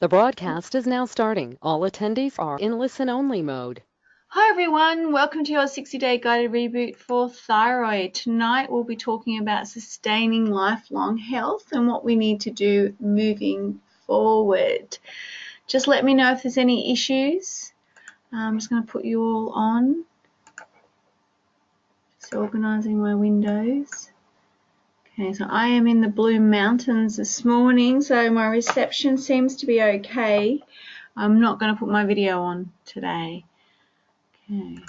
The broadcast is now starting. All attendees are in listen-only mode. Hi everyone, welcome to your 60-day guided reboot for thyroid. Tonight we'll be talking about sustaining lifelong health and what we need to do moving forward. Just let me know if there's any issues. I'm just going to put you all on. Just organising my windows. Okay, so I am in the Blue Mountains this morning, so my reception seems to be okay. I'm not going to put my video on today. Okay.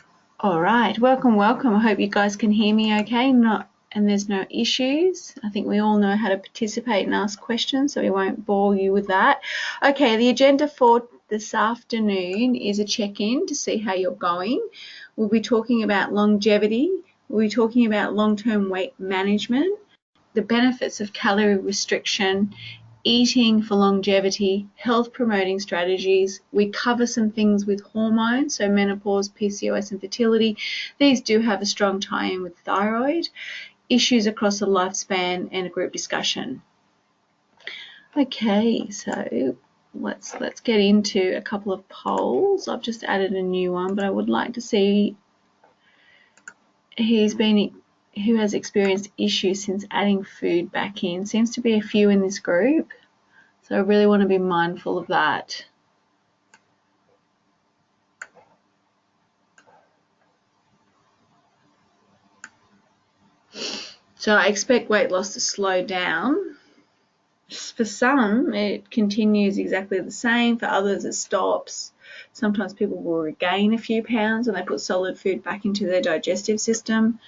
All right, welcome. I hope you guys can hear me okay, and there's no issues. I think we all know how to participate and ask questions, so we won't bore you with that. Okay, the agenda for this afternoon is a check-in to see how you're going. We'll be talking about longevity. We'll be talking about long-term weight management, the benefits of calorie restriction, eating for longevity, health promoting strategies. We cover some things with hormones, so menopause, PCOS and fertility. These do have a strong tie-in with thyroid, issues across the lifespan and a group discussion. Okay, so let's get into a couple of polls. I've just added a new one, but I would like to see who has experienced issues since adding food back in. Seems to be a few in this group. So I really want to be mindful of that. So I expect weight loss to slow down. For some, it continues exactly the same. For others, it stops. Sometimes people will regain a few pounds when they put solid food back into their digestive system.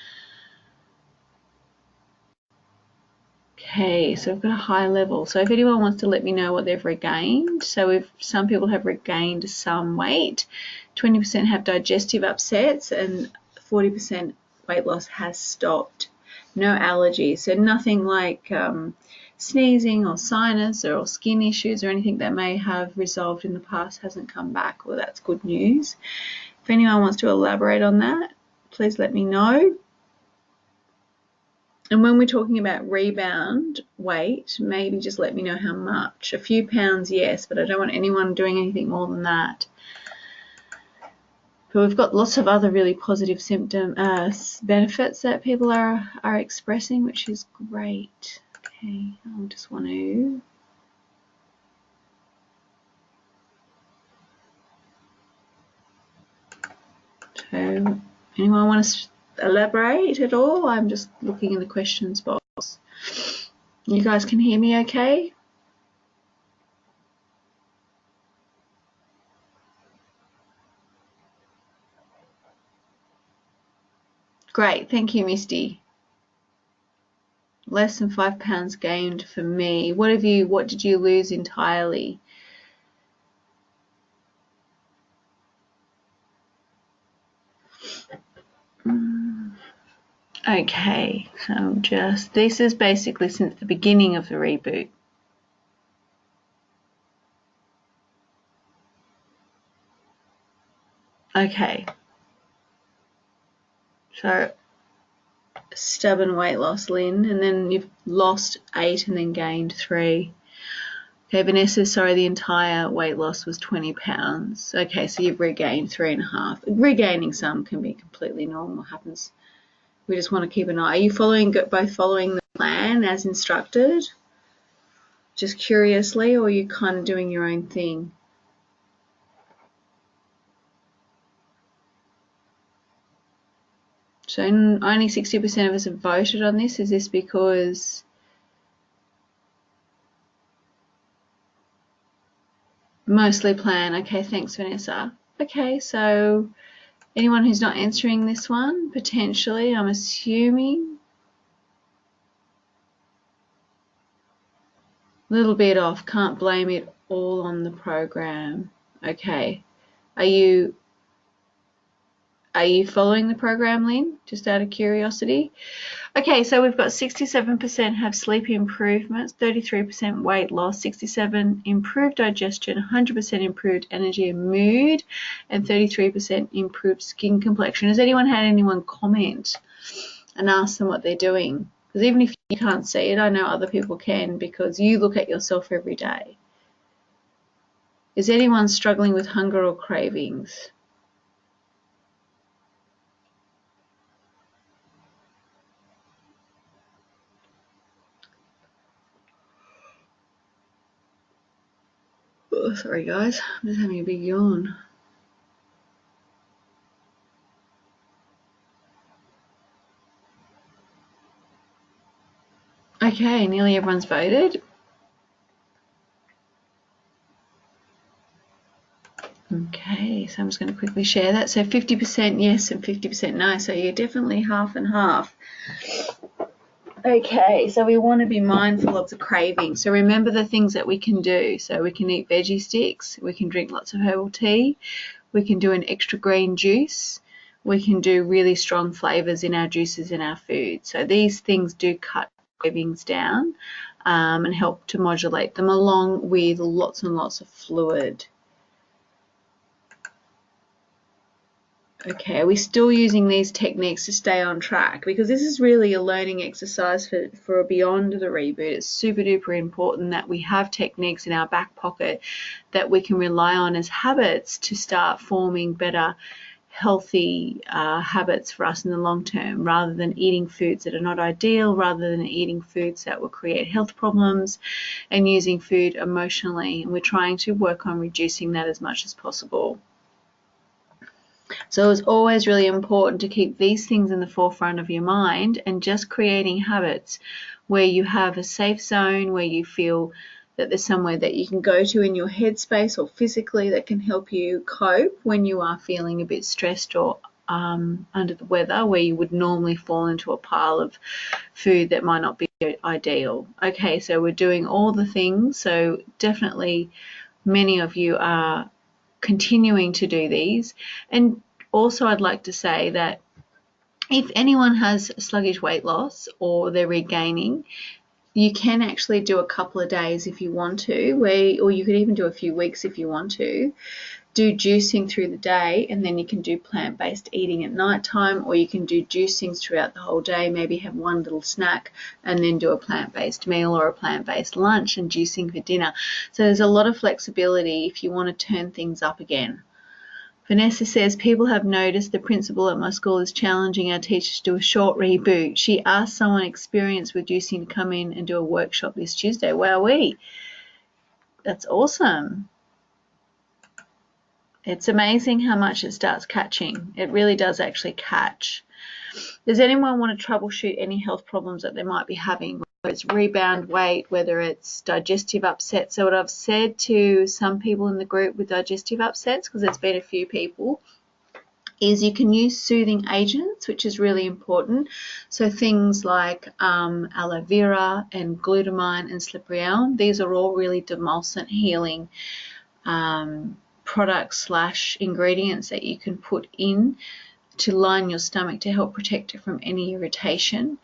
Okay, so I've got a high level. So if anyone wants to let me know what they've regained. So if some people have regained some weight, 20% have digestive upsets and 40% weight loss has stopped. No allergies, so nothing like sneezing or sinus or skin issues or anything that may have resolved in the past hasn't come back. Well, that's good news. If anyone wants to elaborate on that, please let me know. And when we're talking about rebound weight, maybe just let me know how much. A few pounds, yes, but I don't want anyone doing anything more than that. But we've got lots of other really positive benefits that people are expressing, which is great. Okay, I'll just want to... So, anyone want to elaborate at all? I'm just looking in the questions box. You guys can hear me okay? Great, thank you, Misty. Less than 5 pounds gained for me. What did you lose entirely? Okay, so this is basically since the beginning of the reboot. Okay, so stubborn weight loss, Lynn, and then you've lost 8 and then gained 3. Okay, Vanessa, sorry, the entire weight loss was 20 pounds. Okay, so you've regained 3.5. Regaining some can be completely normal, happens. We just want to keep an eye. Are you both following the plan as instructed? Just curiously, or are you kind of doing your own thing? So only 60% of us have voted on this. Is this because mostly plan? Okay, thanks, Vanessa. Okay, so anyone who's not answering this one, potentially, I'm assuming. A little bit off, can't blame it all on the program. Okay, are you following the program, Lynn? Just out of curiosity. Okay, so we've got 67% have sleep improvements, 33% weight loss, 67% improved digestion, 100% improved energy and mood, and 33% improved skin complexion. Has anyone had anyone comment and ask them what they're doing? Because even if you can't see it, I know other people can because you look at yourself every day. Is anyone struggling with hunger or cravings? Oh, sorry guys, I'm just having a big yawn. Okay, nearly everyone's voted. Okay, so I'm just going to quickly share that. So 50% yes and 50% no. So you're definitely half and half. Okay, so we want to be mindful of the craving. So remember the things that we can do. So we can eat veggie sticks, we can drink lots of herbal tea, we can do an extra green juice, we can do really strong flavors in our juices and our food. So these things do cut cravings down and help to modulate them, along with lots and lots of fluid. Okay, are we still using these techniques to stay on track? Because this is really a learning exercise for beyond the reboot. It's super duper important that we have techniques in our back pocket that we can rely on as habits to start forming better, healthy habits for us in the long term, rather than eating foods that are not ideal, rather than eating foods that will create health problems, and using food emotionally. And we're trying to work on reducing that as much as possible. So it's always really important to keep these things in the forefront of your mind, and just creating habits where you have a safe zone, where you feel that there's somewhere that you can go to in your headspace or physically that can help you cope when you are feeling a bit stressed or under the weather, where you would normally fall into a pile of food that might not be ideal. Okay, so we're doing all the things. So definitely many of you are continuing to do these. And also I'd like to say that if anyone has sluggish weight loss or they're regaining, you can actually do a couple of days if you want to, or you could even do a few weeks if you want to, do juicing through the day, and then you can do plant-based eating at night time, or you can do juicings throughout the whole day, maybe have one little snack and then do a plant-based meal or a plant-based lunch and juicing for dinner. So there's a lot of flexibility if you want to turn things up again. Vanessa says, people have noticed the principal at my school is challenging our teachers to do a short reboot. She asked someone experienced with juicing to come in and do a workshop this Tuesday. Wowee. That's awesome. It's amazing how much it starts catching. It really does actually catch. Does anyone want to troubleshoot any health problems that they might be having, whether it's rebound weight, whether it's digestive upset? So what I've said to some people in the group with digestive upsets, because there's been a few people, is you can use soothing agents, which is really important. So things like aloe vera and glutamine and slippery elm, these are all really demulcent healing products / ingredients that you can put in to line your stomach to help protect it from any irritation.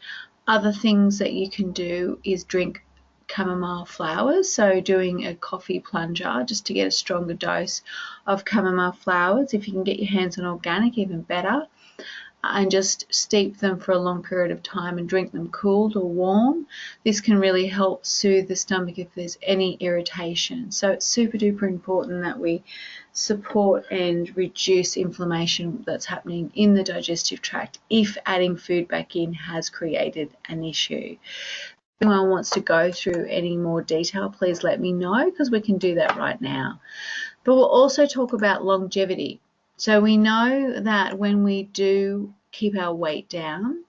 Other things that you can do is drink chamomile flowers, so doing a coffee plunger just to get a stronger dose of chamomile flowers. If you can get your hands on organic, even better, and just steep them for a long period of time and drink them cooled or warm. This can really help soothe the stomach if there's any irritation. So it's super duper important that we support and reduce inflammation that's happening in the digestive tract if adding food back in has created an issue. If anyone wants to go through any more detail, please let me know, because we can do that right now. But we'll also talk about longevity. So we know that when we do keep our weight down,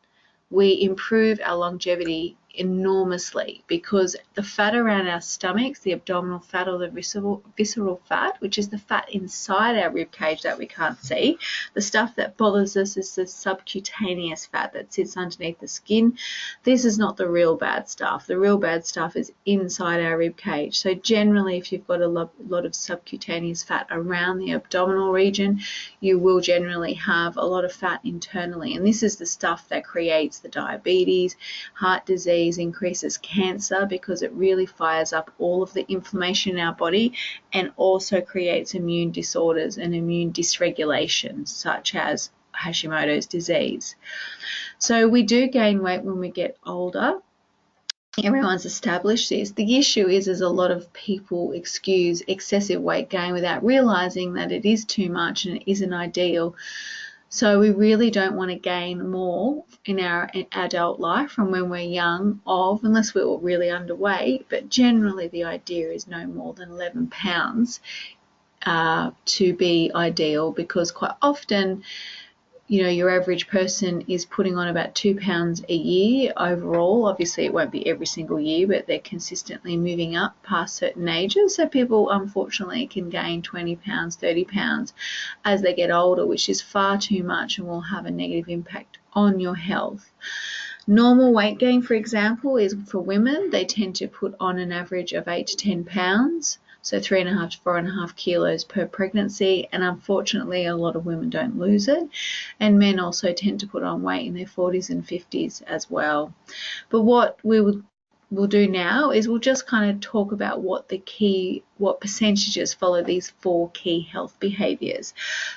we improve our longevity enormously, because the fat around our stomachs, the abdominal fat or the visceral fat, which is the fat inside our rib cage that we can't see, the stuff that bothers us is the subcutaneous fat that sits underneath the skin. This is not the real bad stuff. The real bad stuff is inside our rib cage. So generally, if you've got a lot of subcutaneous fat around the abdominal region, you will generally have a lot of fat internally, and this is the stuff that creates the diabetes, heart disease, increases cancer, because it really fires up all of the inflammation in our body and also creates immune disorders and immune dysregulation, such as Hashimoto's disease. So we do gain weight when we get older. Everyone's established this. The issue is a lot of people excuse excessive weight gain without realizing that it is too much and it isn't ideal. So we really don't want to gain more in our adult life from when we're young unless we're really underweight, but generally the idea is no more than 11 pounds to be ideal, because quite often, your average person is putting on about 2 pounds a year overall. Obviously, it won't be every single year, but they're consistently moving up past certain ages. So people, unfortunately, can gain 20 pounds, 30 pounds as they get older, which is far too much and will have a negative impact on your health. Normal weight gain, for example, is for women. They tend to put on an average of 8 to 10 pounds. So 3.5 to 4.5 kilos per pregnancy, and unfortunately a lot of women don't lose it, and men also tend to put on weight in their 40s and 50s as well. But what we'll do now is we'll just kind of talk about what percentages follow these 4 key health behaviors.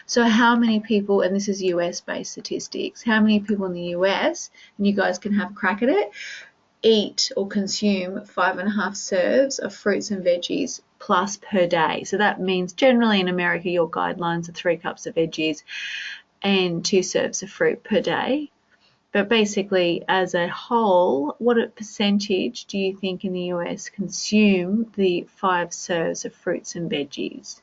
So how many people, and this is US based statistics, how many people in the US, and you guys can have a crack at it, eat or consume 5.5 serves of fruits and veggies plus per day. So that means generally in America your guidelines are 3 cups of veggies and 2 serves of fruit per day. But basically, as a whole, what percentage do you think in the US consume the 5 serves of fruits and veggies?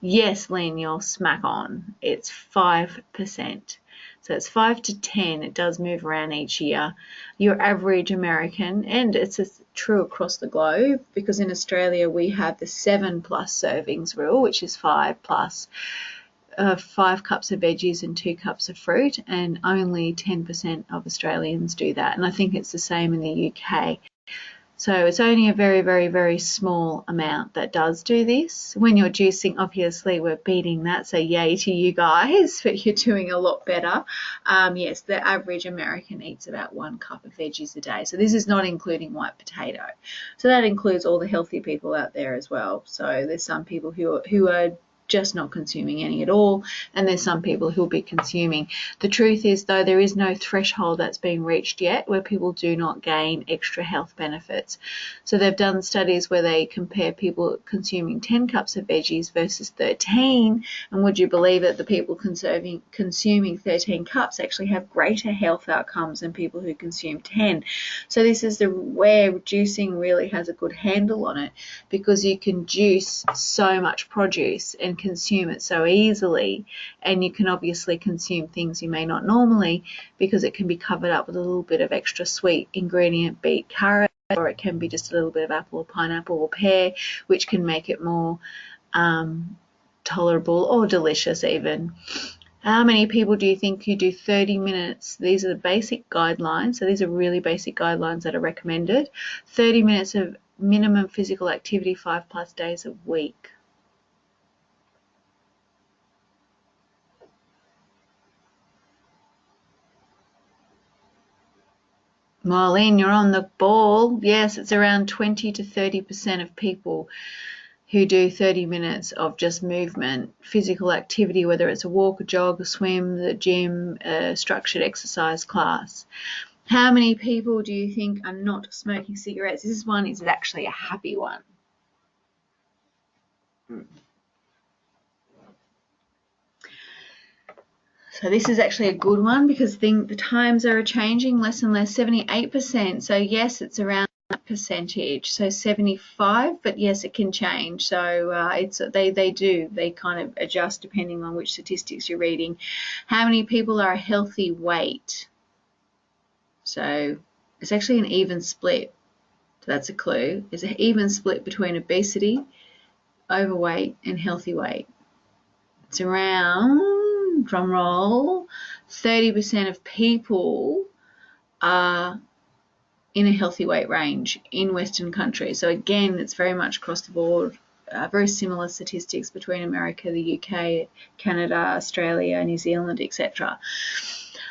Yes, Lynn, you're smack on. It's 5%. So it's 5 to 10. It does move around each year. Your average American, and it's true across the globe, because in Australia we have the 7+ servings rule, which is 5 plus 5 cups of veggies and 2 cups of fruit, and only 10% of Australians do that. And I think it's the same in the UK. So it's only a very, very, very small amount that does do this. When you're juicing, obviously we're beating that, so yay to you guys, but you're doing a lot better. Yes, the average American eats about 1 cup of veggies a day. So this is not including white potato. So that includes all the healthy people out there as well. So there's some people who are just not consuming any at all, and there's some people who'll be consuming. The truth is, though, there is no threshold that's been reached yet where people do not gain extra health benefits. So they've done studies where they compare people consuming 10 cups of veggies versus 13, and would you believe it, the people consuming 13 cups actually have greater health outcomes than people who consume 10. So this is where juicing really has a good handle on it, because you can juice so much produce and consume it so easily, and you can obviously consume things you may not normally, because it can be covered up with a little bit of extra sweet ingredient, beet, carrot, or it can be just a little bit of apple or pineapple or pear, which can make it more tolerable or delicious even. How many people do you think who do 30 minutes? These are the basic guidelines. So these are really basic guidelines that are recommended. 30 minutes of minimum physical activity 5+ days a week. Marlene, you're on the ball. Yes, it's around 20 to 30% of people who do 30 minutes of just movement, physical activity, whether it's a walk, a jog, a swim, the gym, a structured exercise class. How many people do you think are not smoking cigarettes? This one is actually a happy one. So this is actually a good one, because the times are changing, less and less, 78%. So yes, it's around that percentage. So 75, but yes, it can change. So they kind of adjust depending on which statistics you're reading. How many people are a healthy weight? So it's actually an even split. So that's a clue. It's an even split between obesity, overweight, and healthy weight. It's around, drum roll, 30% of people are in a healthy weight range in Western countries. So again, it's very much across the board, very similar statistics between America, the UK, Canada, Australia, New Zealand, etc.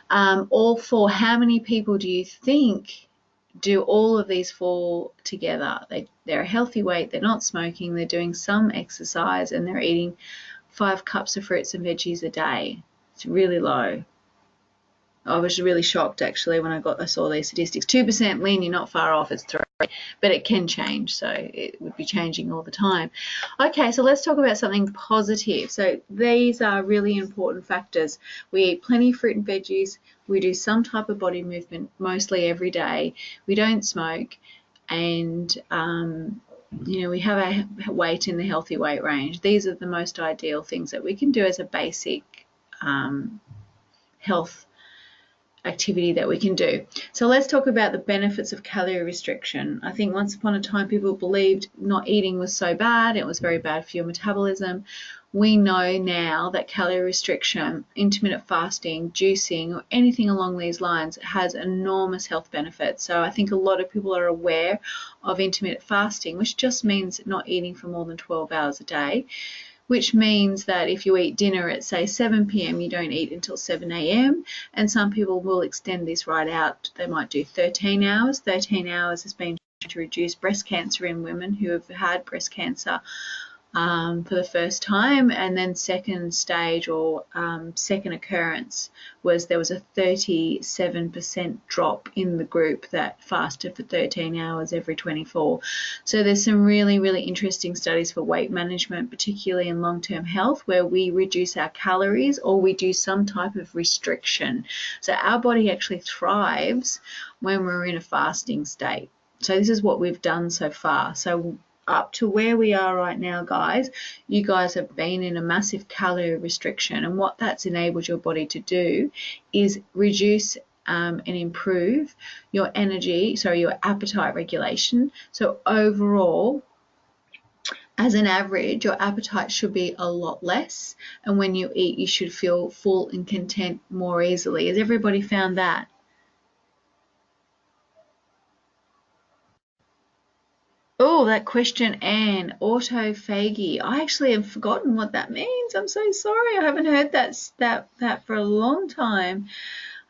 All 4, how many people do you think do all of these 4 together? They're a healthy weight, they're not smoking, they're doing some exercise, and they're eating 5 cups of fruits and veggies a day. It's really low. I was really shocked actually when I saw these statistics. 2% lean, you're not far off, it's 3, but it can change, so it would be changing all the time. Okay, so let's talk about something positive. So these are really important factors. We eat plenty of fruit and veggies, we do some type of body movement mostly every day, we don't smoke, and we have our weight in the healthy weight range. These are the most ideal things that we can do as a basic health activity that we can do. So let's talk about the benefits of calorie restriction. I think once upon a time people believed not eating was so bad, it was very bad for your metabolism. We know now that calorie restriction, intermittent fasting, juicing, or anything along these lines has enormous health benefits. So I think a lot of people are aware of intermittent fasting, which just means not eating for more than 12 hours a day, which means that if you eat dinner at, say, 7 p.m., you don't eat until 7 a.m. And some people will extend this right out. They might do 13 hours. 13 hours has been shown to reduce breast cancer in women who have had breast cancer for the first time. And then second stage or second occurrence was there was a 37% drop in the group that fasted for 13 hours every 24. So there's some really, really interesting studies for weight management, particularly in long-term health, where we reduce our calories or we do some type of restriction. So our body actually thrives when we're in a fasting state. So this is what we've done so far. So up to where we are right now, guys, you guys have been in a massive calorie restriction, and what that's enabled your body to do is reduce and improve your your appetite regulation. So overall, as an average, your appetite should be a lot less, and when you eat, you should feel full and content more easily. Has everybody found that? Oh, that question, Anne, autophagy. I actually have forgotten what that means. I'm so sorry. I haven't heard that for a long time.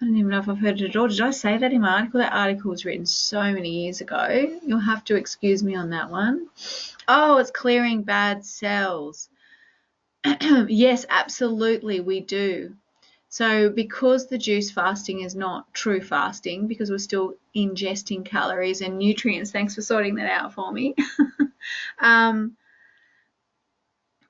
I don't even know if I've heard it at all. Did I say that in my article? That article was written so many years ago. You'll have to excuse me on that one. Oh, it's clearing bad cells. Yes, absolutely, we do. So because the juice fasting is not true fasting, because we're still ingesting calories and nutrients, thanks for sorting that out for me,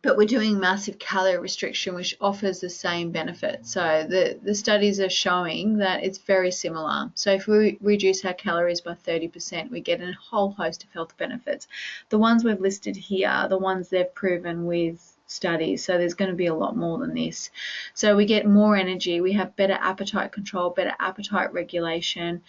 but we're doing massive calorie restriction, which offers the same benefit. So the studies are showing that it's very similar. So if we reduce our calories by 30%, we get a whole host of health benefits. The ones we've listed here are the ones they've proven with studies, so there's going to be a lot more than this. So we get more energy, we have better appetite control, better appetite regulation,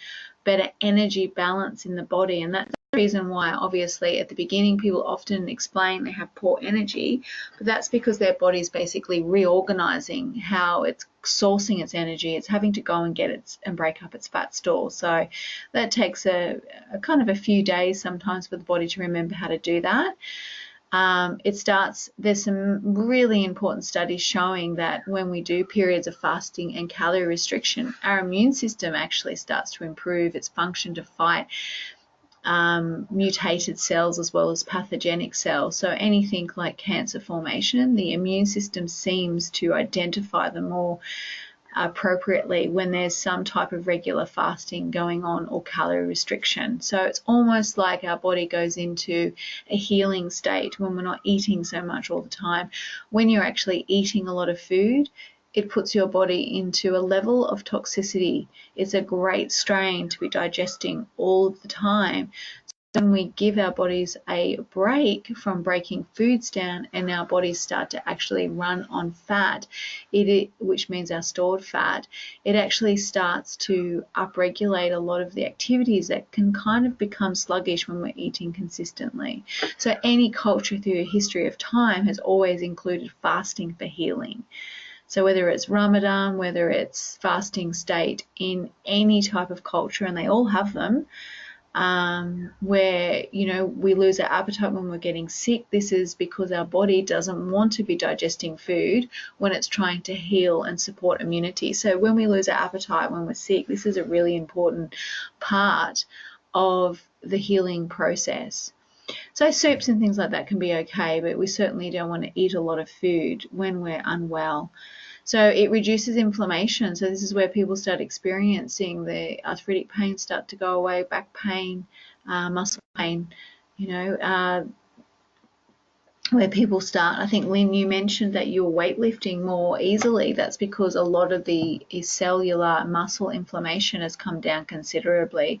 better energy balance in the body, and that's the reason why obviously at the beginning people often explain they have poor energy, but that's because their body's basically reorganizing how it's sourcing its energy. It's having to go and get it and break up its fat stores. So that takes a kind of a few days sometimes for the body to remember how to do that. There's some really important studies showing that when we do periods of fasting and calorie restriction, our immune system actually starts to improve its function to fight mutated cells as well as pathogenic cells. So anything like cancer formation, the immune system seems to identify them more appropriately when there's some type of regular fasting going on or calorie restriction. So it's almost like our body goes into a healing state when we're not eating so much all the time. When you're actually eating a lot of food, it puts your body into a level of toxicity. It's a great strain to be digesting all of the time. When we give our bodies a break from breaking foods down and our bodies start to actually run on fat, which means our stored fat, it actually starts to upregulate a lot of the activities that can kind of become sluggish when we're eating consistently. So any culture through the history of time has always included fasting for healing. So whether it's Ramadan, whether it's fasting state in any type of culture, and they all have them, where we lose our appetite when we're getting sick. This is because our body doesn't want to be digesting food when it's trying to heal and support immunity. So when we lose our appetite when we're sick, this is a really important part of the healing process. So soups and things like that can be okay, but we certainly don't want to eat a lot of food when we're unwell. So it reduces inflammation. So this is where people start experiencing the arthritic pain start to go away, back pain, muscle pain, you know, where people start. I think when you mentioned that you're weightlifting more easily, that's because a lot of the cellular muscle inflammation has come down considerably.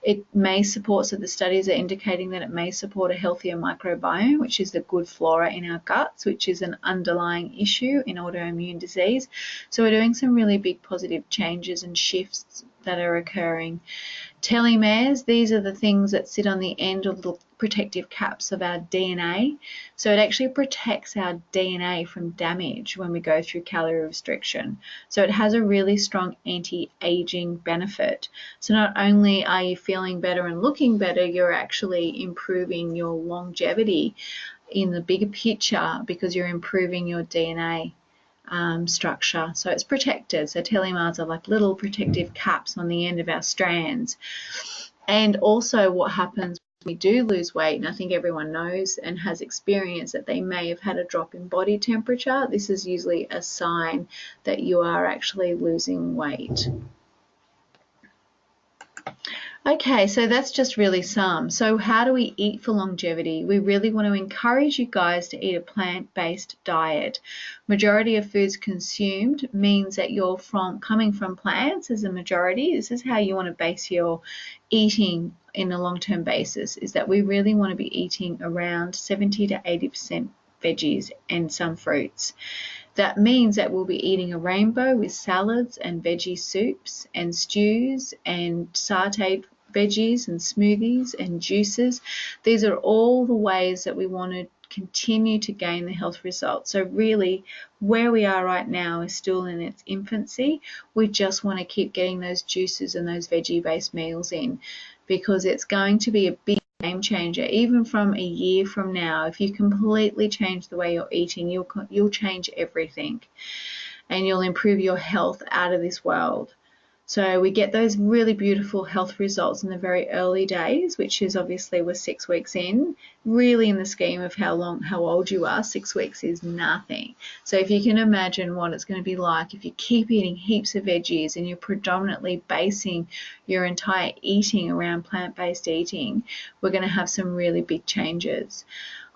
It may support, so the studies are indicating that it may support a healthier microbiome, which is the good flora in our guts, which is an underlying issue in autoimmune disease. So we're doing some really big positive changes and shifts that are occurring. Telomeres, these are the things that sit on the end of the protective caps of our DNA. So it actually protects our DNA from damage when we go through calorie restriction. So it has a really strong anti-aging benefit. So not only are you feeling better and looking better, you're actually improving your longevity in the bigger picture because you're improving your DNA structure. So it's protected. So telomeres are like little protective caps on the end of our strands. And also what happens when we do lose weight, and I think everyone knows and has experienced that they may have had a drop in body temperature. This is usually a sign that you are actually losing weight. Okay, so that's just really some. So how do we eat for longevity? We really want to encourage you guys to eat a plant-based diet. Majority of foods consumed means that you're coming from plants as a majority. This is how you want to base your eating in a long-term basis, is that we really want to be eating around 70 to 80% veggies and some fruits. That means that we'll be eating a rainbow with salads and veggie soups and stews and sauteed veggies and smoothies and juices. These are all the ways that we want to continue to gain the health results. So really where we are right now is still in its infancy. We just want to keep getting those juices and those veggie based meals in, because it's going to be a big game changer. Even from a year from now, if you completely change the way you're eating, you'll change everything and you'll improve your health out of this world. So we get those really beautiful health results in the very early days, which is obviously we're 6 weeks in. Really, in the scheme of how old you are, 6 weeks is nothing. So if you can imagine what it's going to be like if you keep eating heaps of veggies and you're predominantly basing your entire eating around plant-based eating, we're going to have some really big changes.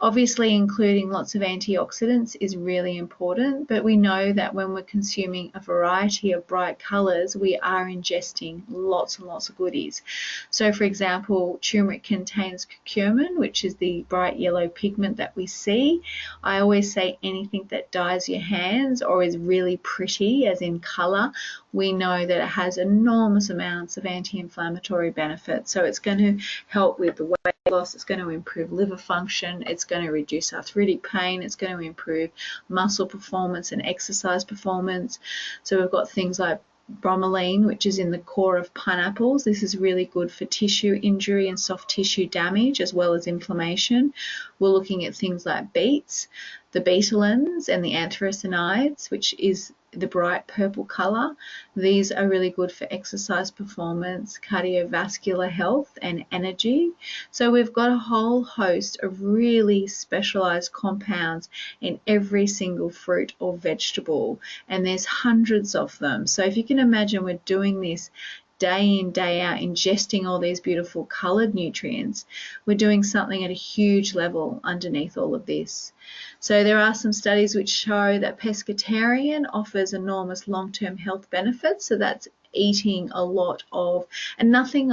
Obviously, including lots of antioxidants is really important, but we know that when we're consuming a variety of bright colors, we are ingesting lots and lots of goodies. So, for example, turmeric contains curcumin, which is the bright yellow pigment that we see. I always say anything that dyes your hands or is really pretty, as in color, we know that it has enormous amounts of anti-inflammatory benefits. So it's going to help with the weight loss, it's going to improve liver function, it's going to reduce arthritic pain, it's going to improve muscle performance and exercise performance. So we've got things like bromelain, which is in the core of pineapples. This is really good for tissue injury and soft tissue damage as well as inflammation. We're looking at things like beets, the betalains and the anthracenides, which is the bright purple color. These are really good for exercise performance, cardiovascular health and energy. So we've got a whole host of really specialized compounds in every single fruit or vegetable, and there's hundreds of them. So if you can imagine, we're doing this day in, day out, ingesting all these beautiful colored nutrients. We're doing something at a huge level underneath all of this. So there are some studies which show that pescatarian offers enormous long-term health benefits. So that's eating a lot of, and nothing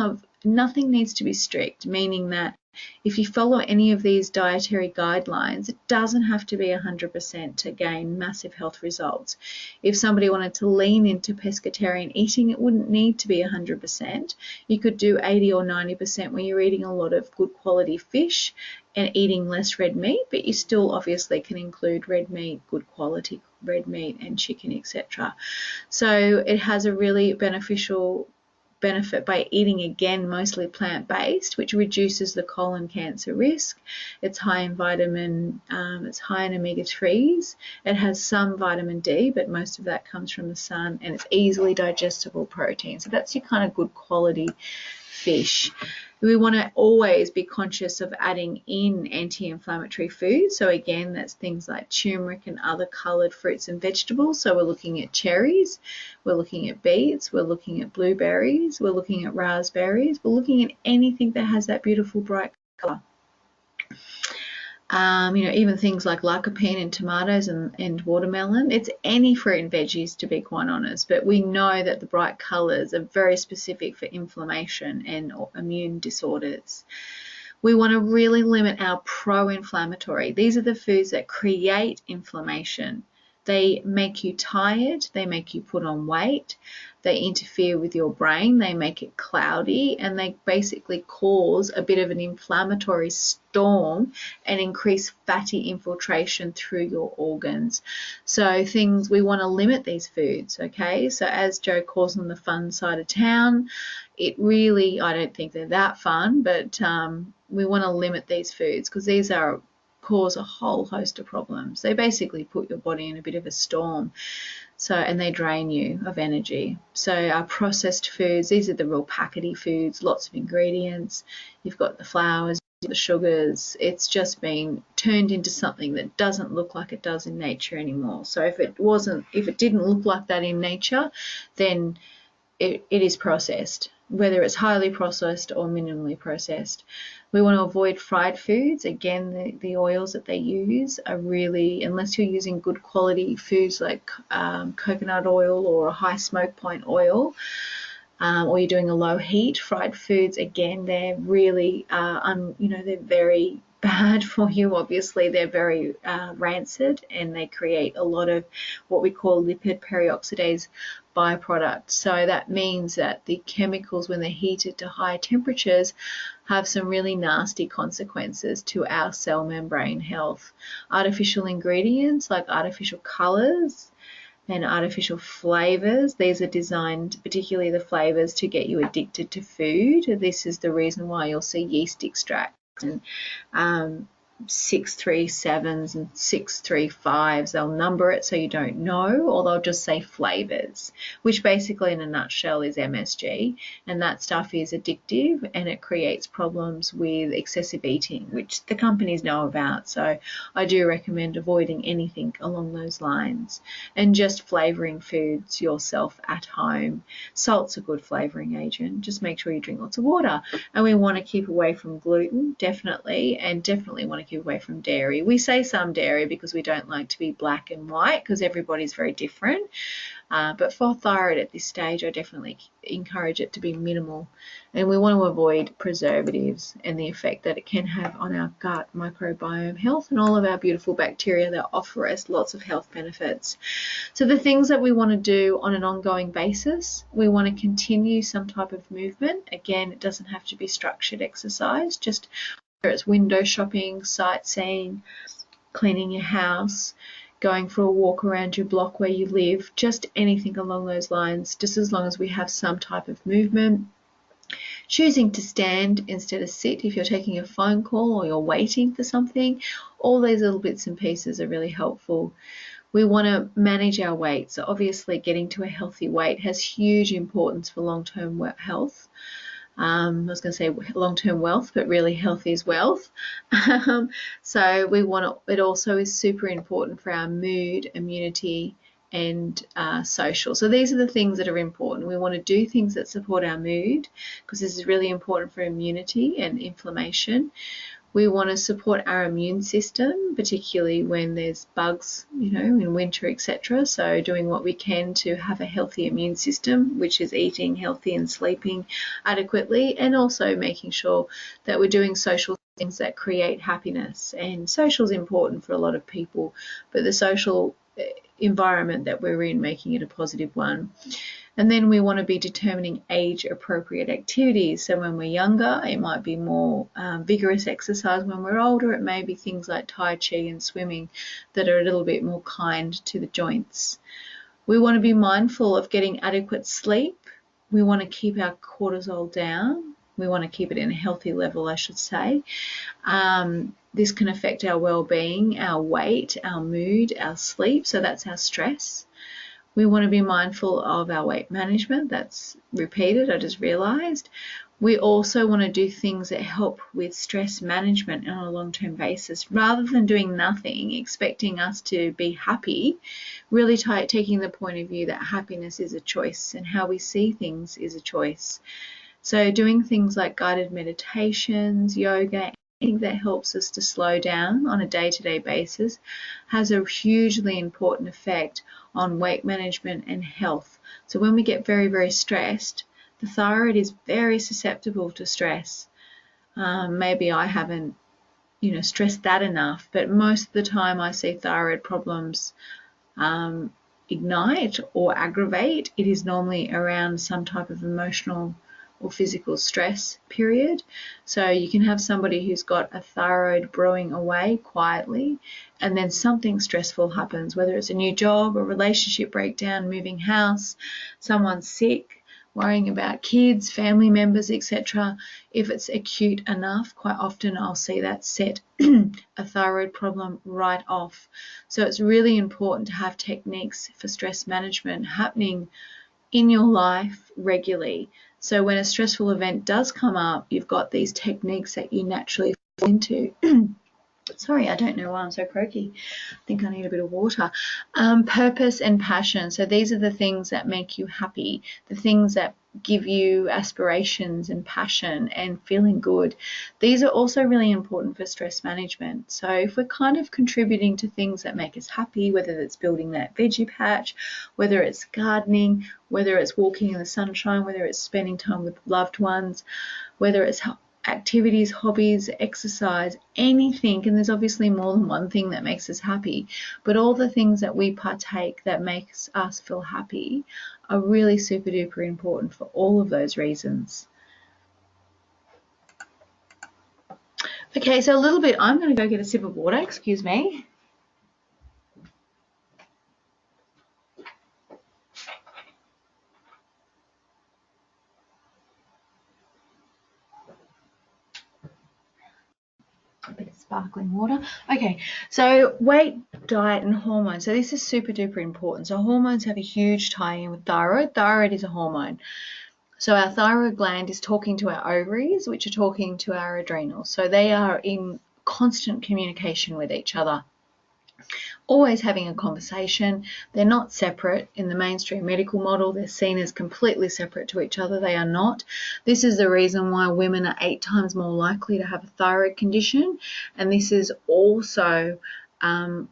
needs to be strict, meaning that if you follow any of these dietary guidelines, it doesn't have to be 100% to gain massive health results. If somebody wanted to lean into pescatarian eating, it wouldn't need to be 100%. You could do 80 or 90% where you're eating a lot of good quality fish and eating less red meat, but you still obviously can include red meat, good quality red meat and chicken, etc. So it has a really beneficial benefit by eating, again, mostly plant-based, which reduces the colon cancer risk. It's high in vitamin, it's high in omega-3s. It has some vitamin D, but most of that comes from the sun, and it's easily digestible protein. So that's your kind of good quality fish. We want to always be conscious of adding in anti-inflammatory foods. So again, that's things like turmeric and other coloured fruits and vegetables. So we're looking at cherries, we're looking at beets, we're looking at blueberries, we're looking at raspberries, we're looking at anything that has that beautiful bright colour. Even things like lycopene in tomatoes and watermelon. It's any fruit and veggies, to be quite honest, but we know that the bright colours are very specific for inflammation and immune disorders. We want to really limit our pro-inflammatory. These are the foods that create inflammation. They make you tired, they make you put on weight, they interfere with your brain, they make it cloudy, and they basically cause a bit of an inflammatory storm and increase fatty infiltration through your organs. So we want to limit these foods, okay? So as Joe calls them the fun side of town, I don't think they're that fun, but we want to limit these foods because these cause a whole host of problems. They basically put your body in a bit of a storm, and they drain you of energy. So our processed foods, these are the real packety foods, lots of ingredients. You've got the flours, the sugars. It's just been turned into something that doesn't look like it does in nature anymore. So if it didn't look like that in nature, then it is processed, whether it's highly processed or minimally processed. We want to avoid fried foods. Again, the oils that they use are really, unless you're using good quality foods like coconut oil or a high smoke point oil, or you're doing a low heat, fried foods, again, they're really, they're very bad for you. Obviously, they're very rancid, and they create a lot of what we call lipid peroxidase byproducts. So that means that the chemicals, when they're heated to high temperatures, have some really nasty consequences to our cell membrane health. Artificial ingredients like artificial colors and artificial flavors, these are designed, particularly the flavors, to get you addicted to food. This is the reason why you'll see yeast extracts and 637s and 635s. They'll number it so you don't know, or they'll just say flavors, which basically in a nutshell is MSG, and that stuff is addictive and it creates problems with excessive eating, which the companies know about. So I do recommend avoiding anything along those lines and just flavoring foods yourself at home. Salt's a good flavoring agent. Just make sure you drink lots of water. And we want to keep away from gluten, definitely, and definitely want to keep away from dairy. We say some dairy because we don't like to be black and white, because everybody's very different. But for thyroid at this stage, I definitely encourage it to be minimal. And we want to avoid preservatives and the effect that it can have on our gut microbiome health and all of our beautiful bacteria that offer us lots of health benefits. So the things that we want to do on an ongoing basis, we want to continue some type of movement. Again, it doesn't have to be structured exercise, just whether it's window shopping, sightseeing, cleaning your house, going for a walk around your block where you live, just anything along those lines, just as long as we have some type of movement. Choosing to stand instead of sit if you're taking a phone call or you're waiting for something, all these little bits and pieces are really helpful. We want to manage our weight. So obviously getting to a healthy weight has huge importance for long-term health. I was going to say long-term wealth, but really health is wealth. So it also is super important for our mood, immunity, and social. So these are the things that are important. We want to do things that support our mood, because this is really important for immunity and inflammation. We want to support our immune system, particularly when there's bugs, in winter, etc. So doing what we can to have a healthy immune system, which is eating healthy and sleeping adequately, and also making sure that we're doing social things that create happiness. And social is important for a lot of people, but the social environment that we're in, making it a positive one. And then we want to be determining age-appropriate activities. So when we're younger, it might be more vigorous exercise. When we're older, it may be things like Tai Chi and swimming that are a little bit more kind to the joints. We want to be mindful of getting adequate sleep. We want to keep our cortisol down. We want to keep it in a healthy level, I should say. This can affect our well-being, our weight, our mood, our sleep. So that's our stress. We want to be mindful of our weight management. That's repeated, I just realised. We also want to do things that help with stress management on a long-term basis, rather than doing nothing, expecting us to be happy, really taking the point of view that happiness is a choice and how we see things is a choice. So doing things like guided meditations, yoga, anything that helps us to slow down on a day-to-day basis has a hugely important effect on weight management and health. So when we get very, very stressed, the thyroid is very susceptible to stress. Maybe I haven't, stressed that enough, but most of the time I see thyroid problems ignite or aggravate. It is normally around some type of emotional or physical stress period. So you can have somebody who's got a thyroid brewing away quietly, and then something stressful happens, whether it's a new job, a relationship breakdown, moving house, someone's sick, worrying about kids, family members, etc. If it's acute enough, quite often I'll see that set a thyroid problem right off. So it's really important to have techniques for stress management happening in your life regularly. So when a stressful event does come up, you've got these techniques that you naturally fall into. Sorry, I don't know why I'm so croaky. I think I need a bit of water. Purpose and passion. So these are the things that make you happy, the things that give you aspirations and passion and feeling good. These are also really important for stress management. So if we're kind of contributing to things that make us happy, whether it's building that veggie patch, whether it's gardening, whether it's walking in the sunshine, whether it's spending time with loved ones, whether it's activities, hobbies, exercise, anything, and there's obviously more than one thing that makes us happy, but all the things that we partake that makes us feel happy are really super duper important for all of those reasons. Okay, so a little bit, I'm going to go get a sip of water, excuse me. A bit of sparkling water. Okay, so weight, diet, and hormones. So this is super duper important. So hormones have a huge tie-in with thyroid. Thyroid is a hormone. So our thyroid gland is talking to our ovaries, which are talking to our adrenals. So they are in constant communication with each other, always having a conversation. They're not separate. In the mainstream medical model, they're seen as completely separate to each other. They are not. This is the reason why women are 8 times more likely to have a thyroid condition, and this is also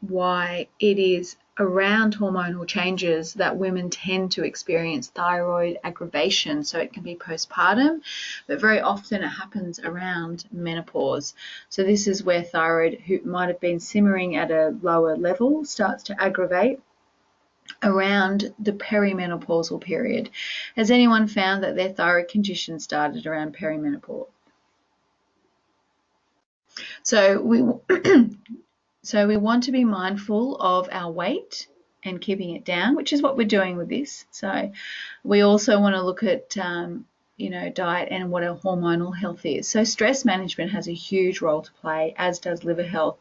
why it is around hormonal changes that women tend to experience thyroid aggravation. So it can be postpartum, but very often it happens around menopause. So this is where thyroid, who might have been simmering at a lower level, starts to aggravate around the perimenopausal period. Has anyone found that their thyroid condition started around perimenopause? So we want to be mindful of our weight and keeping it down, which is what we're doing with this. So we also want to look at diet and what our hormonal health is. So stress management has a huge role to play, as does liver health,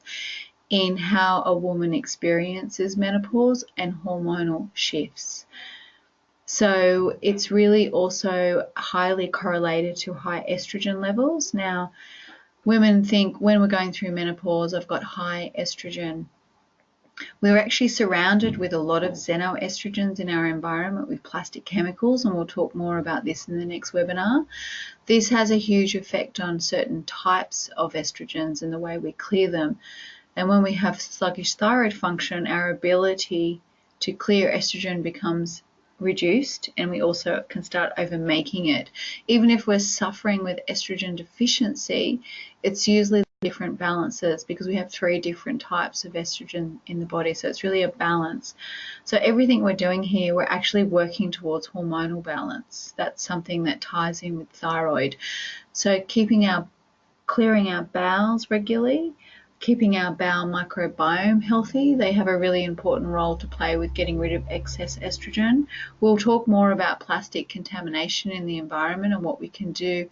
in how a woman experiences menopause and hormonal shifts. So it's really also highly correlated to high estrogen levels. Now, women think when we're going through menopause, I've got high estrogen. We're actually surrounded with a lot of xenoestrogens in our environment with plastic chemicals, and we'll talk more about this in the next webinar. This has a huge effect on certain types of estrogens and the way we clear them. And when we have sluggish thyroid function, our ability to clear estrogen becomes reduced, and we also can start overmaking it. Even if we're suffering with estrogen deficiency, it's usually different balances because we have 3 different types of estrogen in the body, so it's really a balance. So everything we're doing here, we're actually working towards hormonal balance. That's something that ties in with thyroid. So clearing our bowels regularly, keeping our bowel microbiome healthy, they have a really important role to play with getting rid of excess estrogen. We'll talk more about plastic contamination in the environment and what we can do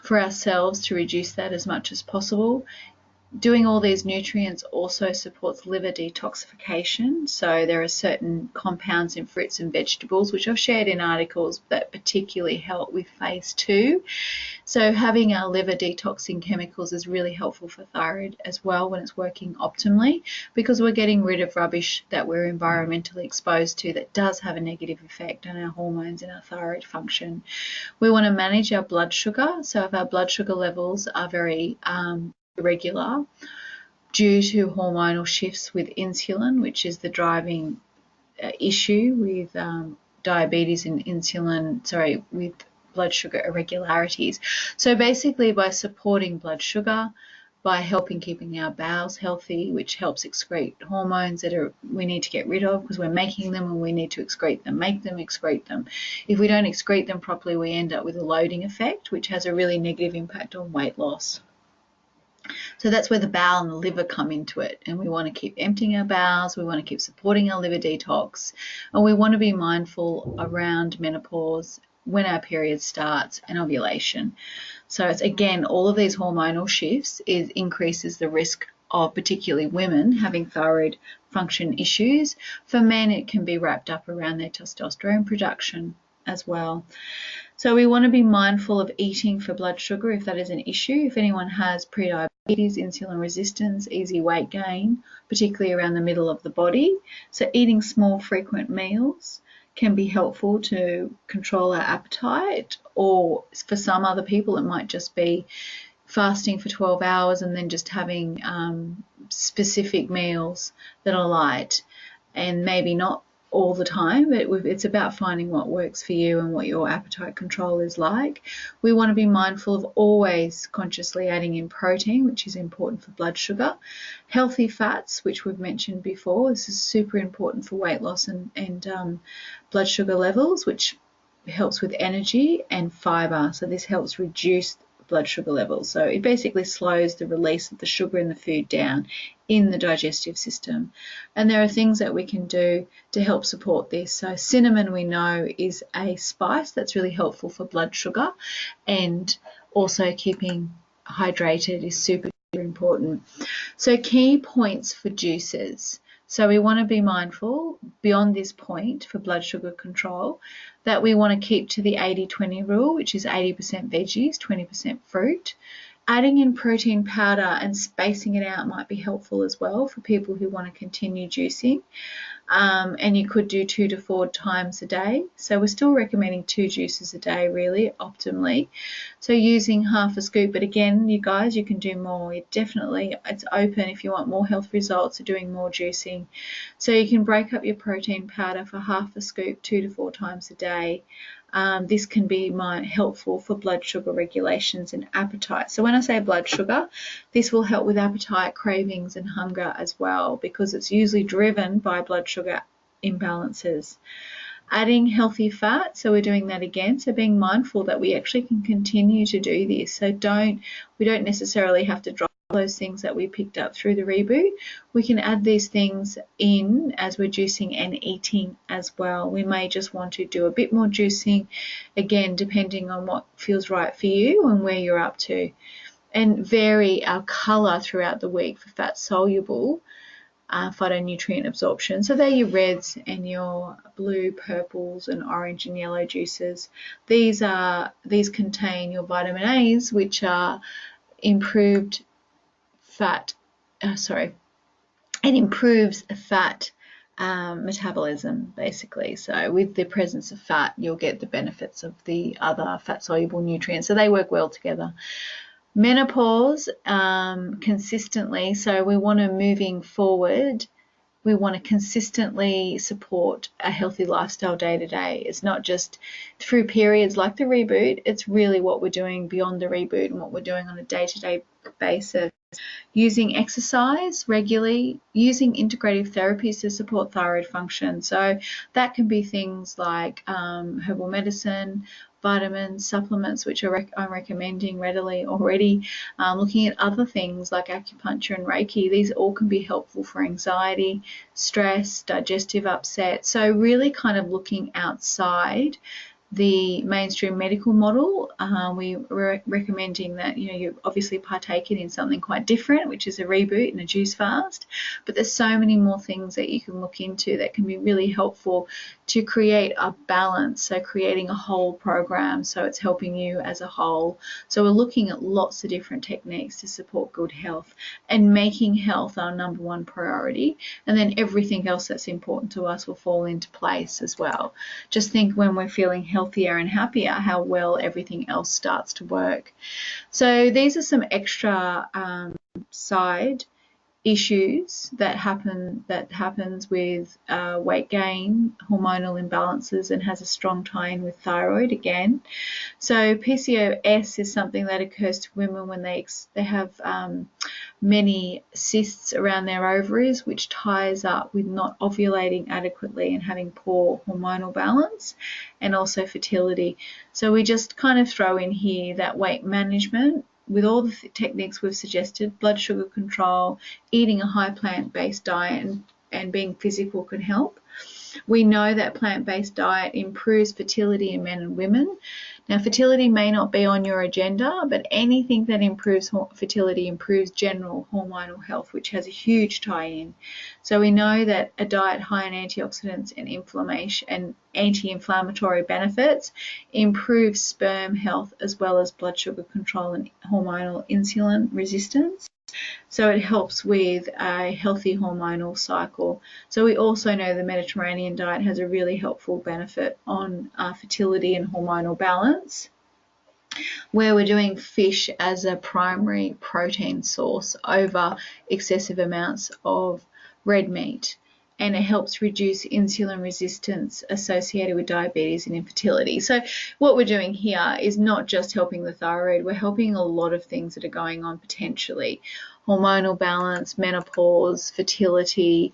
for ourselves to reduce that as much as possible. Doing all these nutrients also supports liver detoxification. So there are certain compounds in fruits and vegetables, which I've shared in articles, that particularly help with phase 2. So having our liver detoxing chemicals is really helpful for thyroid as well when it's working optimally, because we're getting rid of rubbish that we're environmentally exposed to that does have a negative effect on our hormones and our thyroid function. We want to manage our blood sugar. So if our blood sugar levels are very irregular due to hormonal shifts with insulin, which is the driving issue with diabetes and with blood sugar irregularities. So basically, by supporting blood sugar, by helping keeping our bowels healthy, which helps excrete hormones that we need to get rid of because we're making them and we need to excrete them, excrete them. If we don't excrete them properly, we end up with a loading effect, which has a really negative impact on weight loss. So that's where the bowel and the liver come into it, and we want to keep emptying our bowels, we want to keep supporting our liver detox, and we want to be mindful around menopause, when our period starts, and ovulation. So it's, again, all of these hormonal shifts increases the risk of particularly women having thyroid function issues. For men, it can be wrapped up around their testosterone production as well. So we want to be mindful of eating for blood sugar if that is an issue. If anyone has prediabetes, insulin resistance, easy weight gain, particularly around the middle of the body. So eating small, frequent meals can be helpful to control our appetite, or for some other people it might just be fasting for 12 hours and then just having specific meals that are light, and maybe not all the time, but it's about finding what works for you and what your appetite control is like. We want to be mindful of always consciously adding in protein, which is important for blood sugar. Healthy fats, which we've mentioned before, this is super important for weight loss and blood sugar levels, which helps with energy, and fiber. So this helps reduce blood sugar levels. So it basically slows the release of the sugar in the food down in the digestive system. And there are things that we can do to help support this. So cinnamon, we know, is a spice that's really helpful for blood sugar, and also keeping hydrated is super important. So key points for juices. So we want to be mindful beyond this point for blood sugar control that we want to keep to the 80-20 rule, which is 80% veggies, 20% fruit. Adding in protein powder and spacing it out might be helpful as well for people who want to continue juicing. And you could do 2 to 4 times a day. So we're still recommending 2 juices a day, really, optimally. So using half a scoop, but again, you guys, you can do more. It's open if you want more health results or doing more juicing. So you can break up your protein powder for half a scoop 2 to 4 times a day. This can be helpful for blood sugar regulations and appetite. So when I say blood sugar, this will help with appetite, cravings, and hunger as well, because it's usually driven by blood sugar imbalances. Adding healthy fat, so we're doing that again. So being mindful that we actually can continue to do this. So we don't necessarily have to drop those things that we picked up through the reboot. We can add these things in as we're juicing and eating as well. We may just want to do a bit more juicing, again, depending on what feels right for you and where you're up to. And vary our colour throughout the week for fat-soluble phytonutrient absorption. So they're your reds and your blue, purples, and orange and yellow juices. These contain your vitamin A's, which are improved it improves fat metabolism, basically. So with the presence of fat, you'll get the benefits of the other fat-soluble nutrients. So they work well together. Menopause, consistently. So we want to, moving forward, we want to consistently support a healthy lifestyle day to day. It's not just through periods like the reboot. It's really what we're doing beyond the reboot and what we're doing on a day-to-day basis. Using exercise regularly, using integrative therapies to support thyroid function. So that can be things like herbal medicine, vitamins, supplements, which I'm recommending readily already. Looking at other things like acupuncture and Reiki. These all can be helpful for anxiety, stress, digestive upset. So really kind of looking outside the mainstream medical model. We're recommending that you're obviously partaking in something quite different, which is a reboot and a juice fast. But there's so many more things that you can look into that can be really helpful to create a balance. So creating a whole program, so it's helping you as a whole. So we're looking at lots of different techniques to support good health and making health our number one priority. And then everything else that's important to us will fall into place as well. Just think, when we're feeling healthier and happier, how well everything else starts to work. So these are some extra side issues that happens with weight gain, hormonal imbalances, and has a strong tie-in with thyroid again. So PCOS is something that occurs to women when they have many cysts around their ovaries, which ties up with not ovulating adequately and having poor hormonal balance, and also fertility. So we just kind of throw in here that weight management with all the techniques we've suggested, blood sugar control, eating a high plant-based diet, and being physical can help. We know that plant-based diet improves fertility in men and women. Now, fertility may not be on your agenda, but anything that improves fertility improves general hormonal health, which has a huge tie-in. So we know that a diet high in antioxidants and inflammation and anti-inflammatory benefits improves sperm health, as well as blood sugar control and hormonal insulin resistance. So it helps with a healthy hormonal cycle. So we also know the Mediterranean diet has a really helpful benefit on fertility and hormonal balance, where we're doing fish as a primary protein source over excessive amounts of red meat. And it helps reduce insulin resistance associated with diabetes and infertility. So what we're doing here is not just helping the thyroid, we're helping a lot of things that are going on potentially. Hormonal balance, menopause, fertility,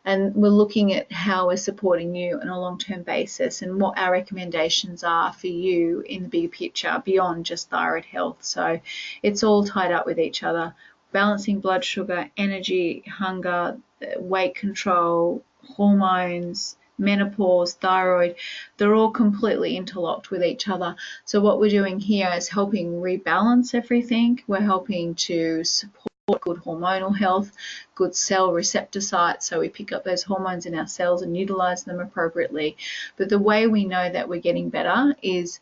and we're looking at how we're supporting you on a long-term basis and what our recommendations are for you in the bigger picture beyond just thyroid health. So it's all tied up with each other. Balancing blood sugar, energy, hunger, weight control, hormones, menopause, thyroid, they're all completely interlocked with each other. So what we're doing here is helping rebalance everything. We're helping to support good hormonal health, good cell receptor sites, so we pick up those hormones in our cells and utilize them appropriately. But the way we know that we're getting better is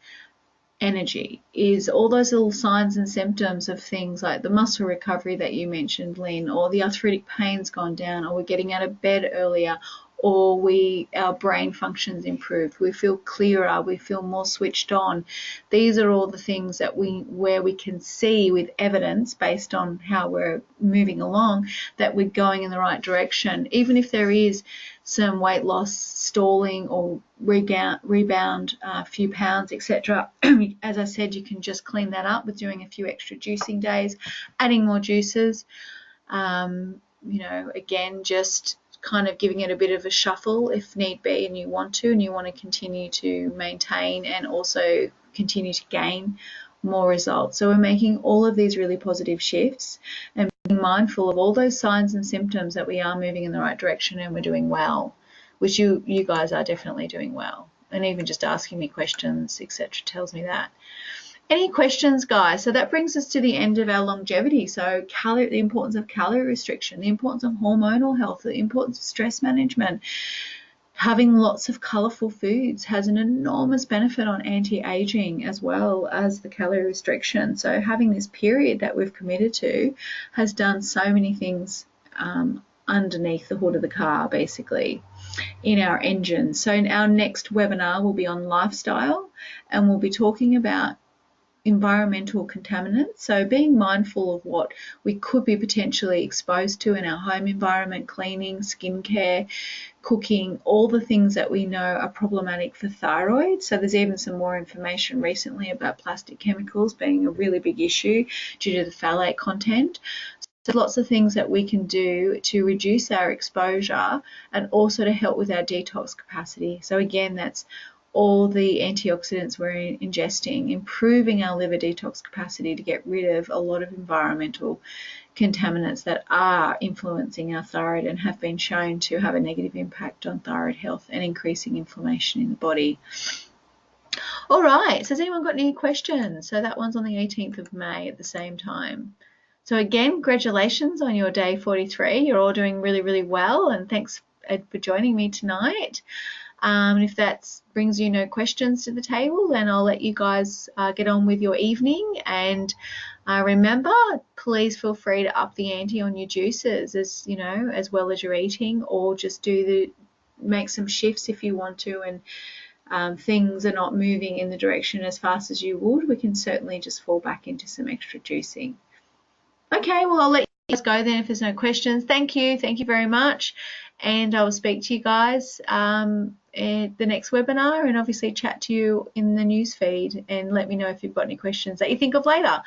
energy, is all those little signs and symptoms of things like the muscle recovery that you mentioned, Lynn, or the arthritic pain's gone down, or we're getting out of bed earlier, or our brain functions improved, we feel clearer, we feel more switched on. These are all the things that where we can see with evidence based on how we're moving along that we're going in the right direction. Even if there is some weight loss stalling or rebound a few pounds, etc. As I said, you can just clean that up with doing a few extra juicing days, adding more juices, again, just kind of giving it a bit of a shuffle if need be, and you want to continue to maintain and also continue to gain more results. So we're making all of these really positive shifts and being mindful of all those signs and symptoms that we are moving in the right direction and we're doing well, which you guys are definitely doing well. And even just asking me questions, etc., tells me that. Any questions, guys? So that brings us to the end of our longevity. So the importance of calorie restriction, the importance of hormonal health, the importance of stress management. Having lots of colourful foods has an enormous benefit on anti-aging as well as the calorie restriction. So having this period that we've committed to has done so many things underneath the hood of the car, basically, in our engine. So in our next webinar will be on lifestyle, and we'll be talking about environmental contaminants, so being mindful of what we could be potentially exposed to in our home environment, cleaning, skincare, cooking, all the things that we know are problematic for thyroid. So there's even some more information recently about plastic chemicals being a really big issue due to the phthalate content. So lots of things that we can do to reduce our exposure and also to help with our detox capacity. So again, that's all the antioxidants we're ingesting, improving our liver detox capacity to get rid of a lot of environmental contaminants that are influencing our thyroid and have been shown to have a negative impact on thyroid health and increasing inflammation in the body. All right, so has anyone got any questions? So that one's on the 18th of May at the same time. So again, congratulations on your day 43. You're all doing really, really well, and thanks, Ed, for joining me tonight. If that brings you no questions to the table, then I'll let you guys get on with your evening. And remember, please feel free to up the ante on your juices, as you know, as well as your eating, or just make some shifts if you want to, and things are not moving in the direction as fast as you would, we can certainly just fall back into some extra juicing. Okay, well, I'll let you guys go then if there's no questions. Thank you very much, and I will speak to you guys at the next webinar, and obviously chat to you in the news feed, and let me know if you've got any questions that you think of later.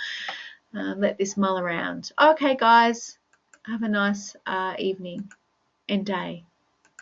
Let this mull around. Okay, guys, have a nice evening and day.